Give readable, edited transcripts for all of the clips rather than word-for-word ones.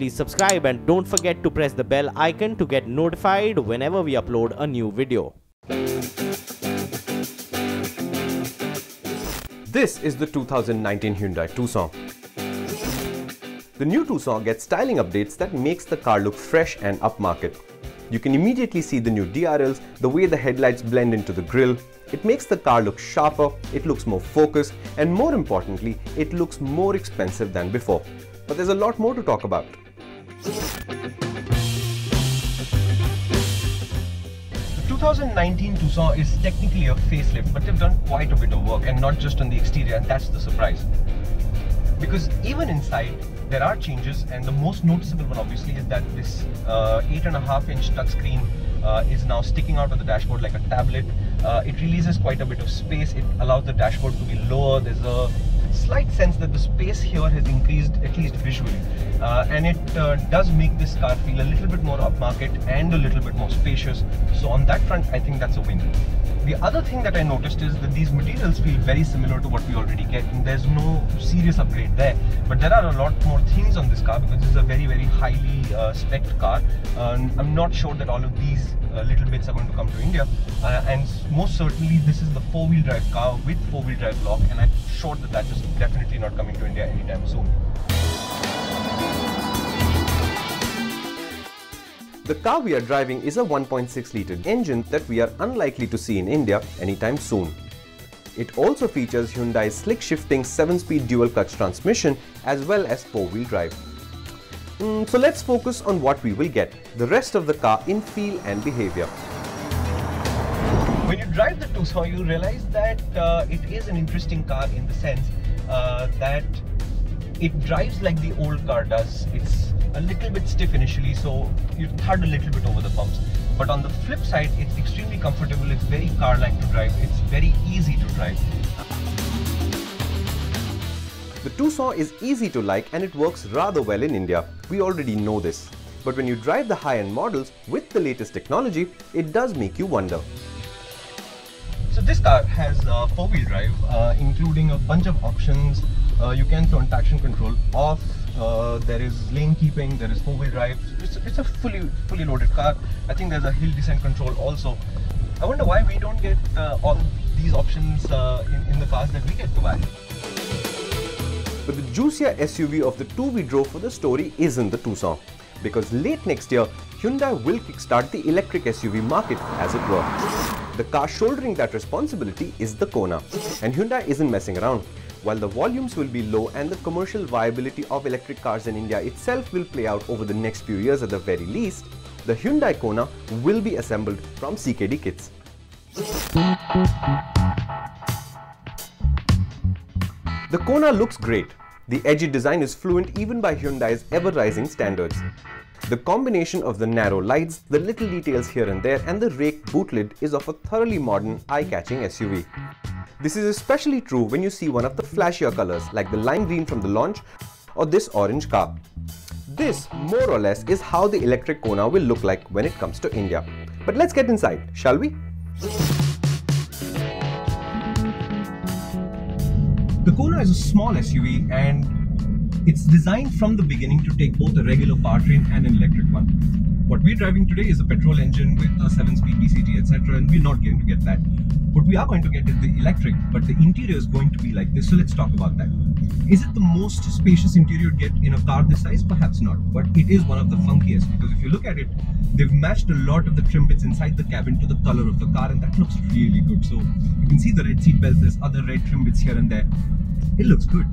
please subscribe and don't forget to press the bell icon to get notified whenever we upload a new video. This is the 2019 Hyundai Tucson. The new Tucson gets styling updates that makes the car look fresh and upmarket. You can immediately see the new DRLs, the way the headlights blend into the grille. It makes the car look sharper, it looks more focused, and more importantly, it looks more expensive than before. But there's a lot more to talk about. The 2019 Tucson is technically a facelift, but they've done quite a bit of work, and not just on the exterior, and that's the surprise. Because even inside, there are changes, and the most noticeable one obviously is that this 8.5-inch touchscreen is now sticking out of the dashboard like a tablet. It releases quite a bit of space. It allows the dashboard to be lower. There's a slight sense that the space here has increased, at least visually, and it does make this car feel a little bit more upmarket and a little bit more spacious. So on that front, I think that's a win. The other thing that I noticed is that these materials feel very similar to what we already get, and there's no serious upgrade there. But there are a lot more things on this car because this is a very, very highly spec'd car. I'm not sure that all of these little bits are going to come to India, and most certainly this is the four-wheel drive car with four-wheel drive lock, and I'm sure that that is definitely not coming to India anytime soon. The car we are driving is a 1.6-litre engine that we are unlikely to see in India anytime soon. It also features Hyundai's slick-shifting 7-speed dual-clutch transmission as well as four-wheel drive. So let's focus on what we will get, the rest of the car in feel and behavior. When you drive the Tucson, you realize that it is an interesting car in the sense that it drives like the old car does. It's a little bit stiff initially, so you thud a little bit over the bumps. But on the flip side, it's extremely comfortable. It's very car-like to drive. It's very easy to drive. The Tucson is easy to like, and it works rather well in India. We already know this. But when you drive the high-end models with the latest technology, it does make you wonder. So this car has four-wheel drive, including a bunch of options. You can turn traction control off. There is lane keeping, there is four-wheel drive. It's a fully loaded car. I think there's a hill descent control also. I wonder why we don't get all these options in the cars that we get to buy. But the juicier SUV of the two we drove for the story isn't the Tucson, because late next year, Hyundai will kickstart the electric SUV market, as it were. The car shouldering that responsibility is the Kona, and Hyundai isn't messing around. While the volumes will be low and the commercial viability of electric cars in India itself will play out over the next few years at the very least, the Hyundai Kona will be assembled from CKD kits. The Kona looks great. The edgy design is fluent even by Hyundai's ever-rising standards. The combination of the narrow lights, the little details here and there, and the raked boot lid is of a thoroughly modern, eye-catching SUV. This is especially true when you see one of the flashier colors like the lime green from the launch or this orange car. This, more or less, is how the electric Kona will look like when it comes to India. But let's get inside, shall we? The Kona is a small SUV, and it's designed from the beginning to take both a regular powertrain and an electric one. What we're driving today is a petrol engine with a 7-speed DCT, etc., and we're not going to get that. What we are going to get is the electric, but the interior is going to be like this, so let's talk about that. Is it the most spacious interior you'd get in a car this size? Perhaps not, but it is one of the funkiest, because if you look at it, they've matched a lot of the trim bits inside the cabin to the color of the car, and that looks really good. So you can see the red seat belts, there's other red trim bits here and there. It looks good.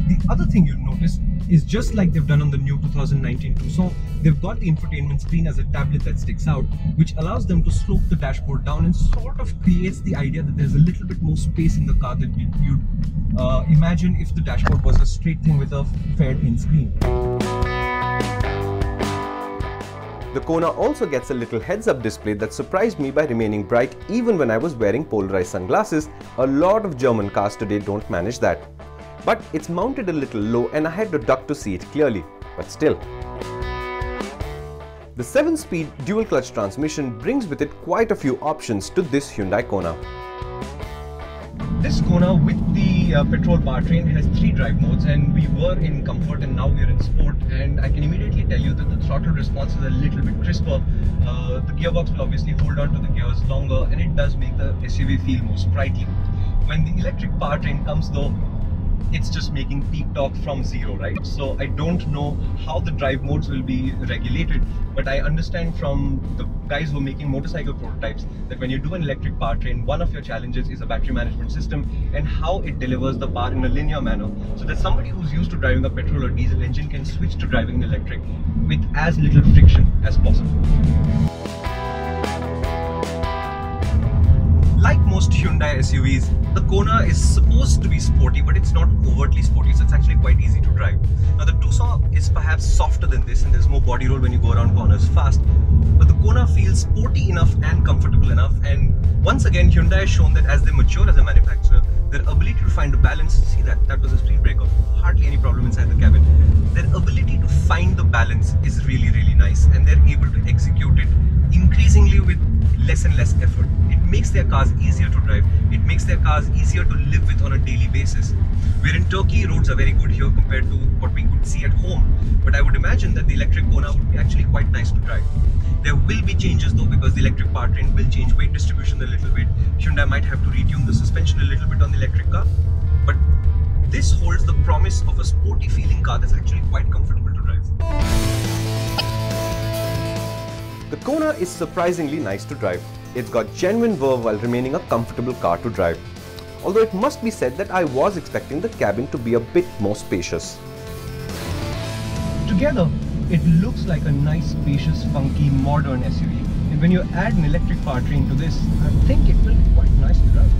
The other thing you'll notice is, just like they've done on the new 2019 Tucson, they've got the infotainment screen as a tablet that sticks out, which allows them to slope the dashboard down and sort of creates the idea that there's a little bit more space in the car than you'd imagine if the dashboard was a straight thing with a faired-in screen. The Kona also gets a little heads-up display that surprised me by remaining bright even when I was wearing polarized sunglasses. A lot of German cars today don't manage that. But it's mounted a little low and I had to duck to see it clearly, but still. The 7-speed dual-clutch transmission brings with it quite a few options to this Hyundai Kona. This Kona with the petrol powertrain has 3 drive modes, and we were in comfort and now we are in sport, and I can immediately tell you that the throttle response is a little bit crisper. The gearbox will obviously hold on to the gears longer, and it does make the SUV feel more sprightly. When the electric powertrain comes though, it's just making peak torque from zero, right? So I don't know how the drive modes will be regulated, but I understand from the guys who are making motorcycle prototypes that when you do an electric powertrain, one of your challenges is a battery management system and how it delivers the power in a linear manner, so that somebody who's used to driving a petrol or diesel engine can switch to driving an electric with as little friction as possible. Like most Hyundai SUVs, the Kona is supposed to be sporty, but it's not overtly sporty, so it's actually quite easy to drive. Now the Tucson is perhaps softer than this, and there's more body roll when you go around corners fast, but the Kona feels sporty enough and comfortable enough. And once again, Hyundai has shown that as they mature as a manufacturer, their ability to find a balance, see that was a speed breaker, hardly any problem inside the cabin. Their ability to find the balance is really, really nice, and they're able to execute it increasingly with less and less effort. It makes their cars easier to drive. It makes their cars easier to live with on a daily basis. We're in Turkey, roads are very good here compared to what we could see at home, but I would imagine that the electric Kona would be actually quite nice to drive. There will be changes though, because the electric powertrain will change weight distribution a little bit. Hyundai might have to retune the suspension a little bit on the electric car, but this holds the promise of a sporty feeling car that's actually quite comfortable to drive. The Kona is surprisingly nice to drive. It's got genuine verve while remaining a comfortable car to drive. Although it must be said that I was expecting the cabin to be a bit more spacious. Together, it looks like a nice, spacious, funky, modern SUV. And when you add an electric powertrain to this, I think it will be quite nice to drive.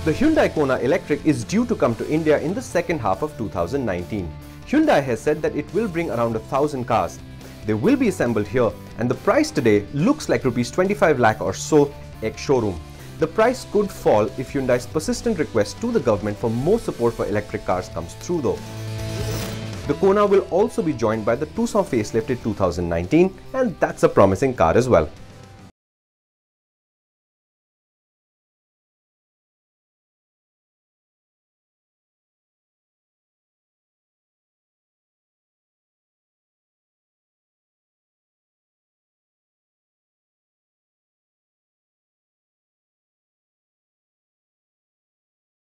The Hyundai Kona Electric is due to come to India in the second half of 2019. Hyundai has said that it will bring around 1,000 cars. They will be assembled here, and the price today looks like Rs 25 lakh or so ex-showroom. The price could fall if Hyundai's persistent request to the government for more support for electric cars comes through though. The Kona will also be joined by the Tucson facelift in 2019, and that's a promising car as well.